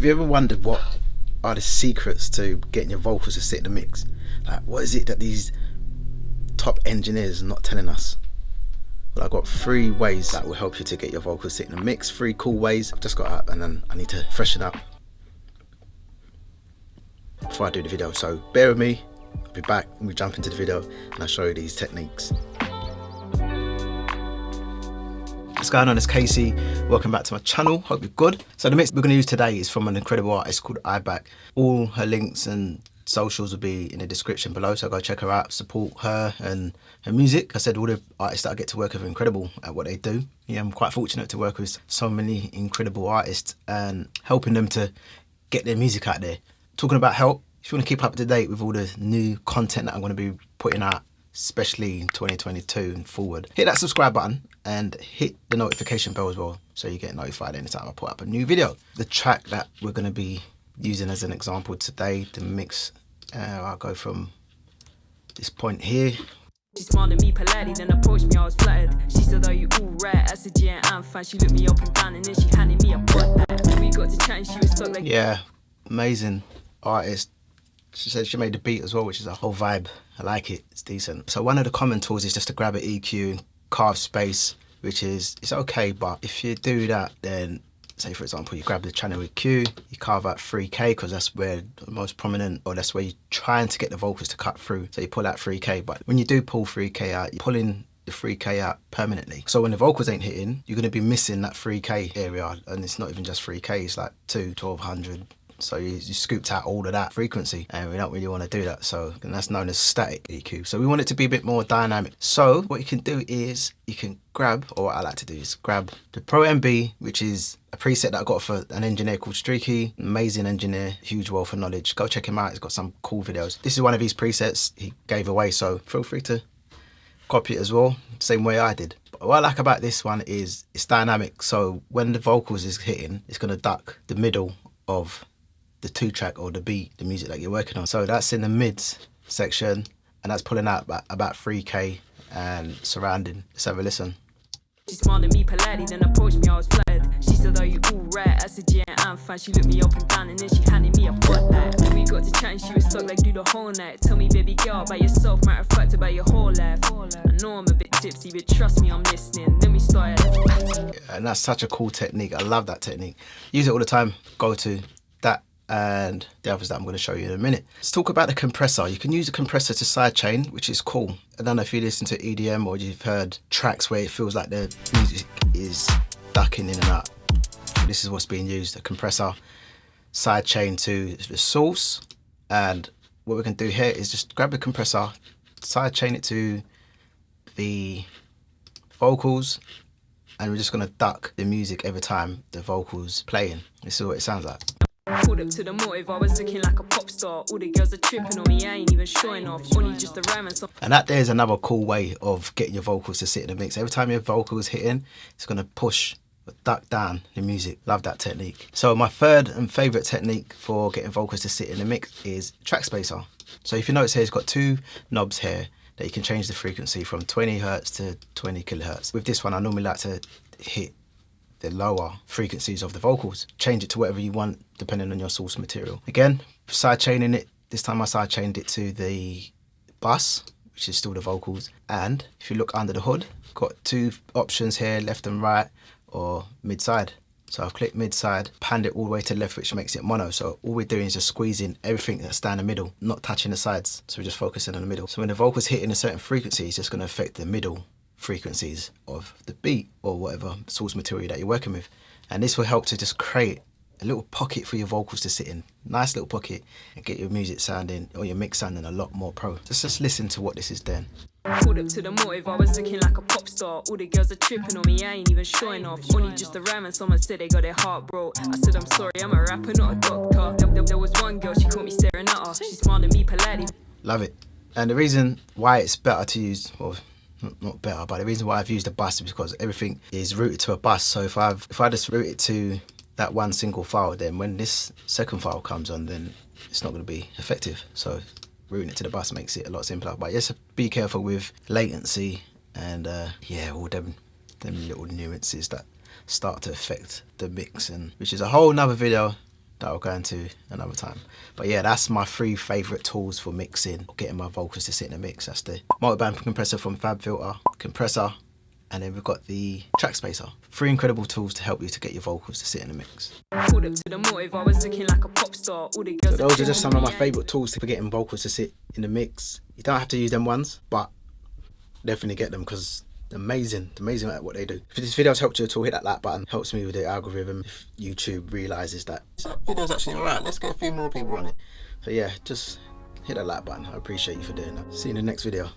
Have you ever wondered what are the secrets to getting your vocals to sit in the mix? Like, what is it that these top engineers are not telling us? Well, I've got 3 ways that will help you to get your vocals sit in the mix. 3 cool ways. I've just got up and then I need to freshen up before I do the video. So bear with me. I'll be back when we jump into the video and I'll show you these techniques. What's going on? It's Casey. Welcome back to my channel. Hope you're good. So the mix we're going to use today is from an incredible artist called iBack. All her links and socials will be in the description below, so go check her out, support her and her music. I said all the artists that I get to work with are incredible at what they do. Yeah, I'm quite fortunate to work with so many incredible artists and helping them to get their music out there. Talking about help, if you want to keep up to date with all the new content that I'm going to be putting out, especially in 2022 and forward, hit that subscribe button and hit the notification bell as well, so you get notified anytime I put up a new video. The track that we're going to be using as an example today, the mix, I'll go from this point here. She smiled at me politely, then approached me, I was flattered. She said, "Are you alright?" I said, "Yeah, I'm fine." She looked me up and down and then she handed me a pot. When we got to chatting, she was stuck like... Yeah, amazing artist. She said she made the beat as well, which is a whole vibe. I like it, it's decent. So one of the common tools is just to grab an EQ and carve space, which is, it's okay, but if you do that, then say for example, you grab the channel EQ, you carve out 3K because that's where the most prominent, or that's where you're trying to get the vocals to cut through. So you pull out 3K, but when you do pull 3K out, you're pulling the 3K out permanently. So when the vocals ain't hitting, you're going to be missing that 3K area, and it's not even just 3K, it's like 1200. So you scooped out all of that frequency, and we don't really want to do that. So that's known as static EQ. So we want it to be a bit more dynamic. So what you can do is you can grab, or what I like to do is grab the Pro MB, which is a preset that I got for an engineer called Streaky. Amazing engineer, huge wealth of knowledge. Go check him out, he's got some cool videos. This is one of his presets he gave away, so feel free to copy it as well, same way I did. But what I like about this one is it's dynamic. So when the vocals is hitting, it's going to duck the middle of the 2-track or the beat, the music that you're working on. So that's in the mids section, and that's pulling out about 3K and surrounding. Let's have a listen. She smiled at me politely, then approached me, I was flattered. She said, "Are you alright?" I said, "Yeah, I'm fine." She looked me up and down and then she handed me a pot. When we got to chatting, she was stuck like, "Do the whole night. Tell me, baby girl, about yourself, matter of fact, about your whole life. I know I'm a bit tipsy, but trust me, I'm listening." Then we started. Yeah, and that's such a cool technique. I love that technique. Use it all the time. Go to that and the others that I'm going to show you in a minute. Let's talk about the compressor. You can use a compressor to sidechain, which is cool. I don't know if you listen to EDM or you've heard tracks where it feels like the music is ducking in and out. This is what's being used, a compressor sidechain to the source. And what we can do here is just grab the compressor, sidechain it to the vocals, and we're just going to duck the music every time the vocals playing. This is what it sounds like. Pulled up to the motive, I was looking like a pop star. All the girls are tripping on me, I ain't even showing off. Only just a rhyme and so. And that there's another cool way of getting your vocals to sit in the mix. Every time your vocal is hitting, it's going to push or duck down the music. Love that technique. So my third and favorite technique for getting vocals to sit in the mix is track spacer. So if you notice here, it's got 2 knobs here that you can change the frequency from 20 hertz to 20 kilohertz. With this one, I normally like to hit the lower frequencies of the vocals. Change it to whatever you want depending on your source material. Again, side chaining it. This time I side chained it to the bus, which is still the vocals. And if you look under the hood, got 2 options here, left and right, or mid side. So I've clicked mid side, panned it all the way to the left, which makes it mono. So all we're doing is just squeezing everything that's down the middle, not touching the sides. So we're just focusing on the middle. So when the vocals hitting a certain frequency, it's just going to affect the middle frequencies of the beat or whatever source material that you're working with. And this will help to just create a little pocket for your vocals to sit in. Nice little pocket, and get your music sounding, or your mix sounding a lot more pro. Just listen to what this is doing. Pulled up to the motive, I was looking like a pop star. All the girls are tripping on me, I ain't even showing off. Only just a rhyme and someone said they got their heart broke. I said, "I'm sorry, I'm a rapper, not a doctor." There was one girl, she caught me staring at her. She smiled at me politely. Love it. And the reason why it's better to use, well, not better, but the reason why I've used a bus is because everything is routed to a bus. So if I just route it to that one single file, then when this second file comes on, then it's not going to be effective. So routing it to the bus makes it a lot simpler. But just be careful with latency and yeah, all them little nuances that start to affect the mix, and which is a whole nother video that I'll go into another time. But yeah, that's my 3 favourite tools for mixing, or getting my vocals to sit in a mix. That's the multiband compressor from FabFilter, compressor, and then we've got the track spacer. 3 incredible tools to help you to get your vocals to sit in a mix. Pulled up to the motive, I was looking like a pop star. All the girls So those are just some of my favourite tools for getting vocals to sit in the mix. You don't have to use them ones, but definitely get them because amazing at what they do. If this video's helped you at all, hit that like button. Helps me with the algorithm. If YouTube realises that video's actually alright, let's get a few more people on it. So yeah, just hit that like button. I appreciate you for doing that. See you in the next video.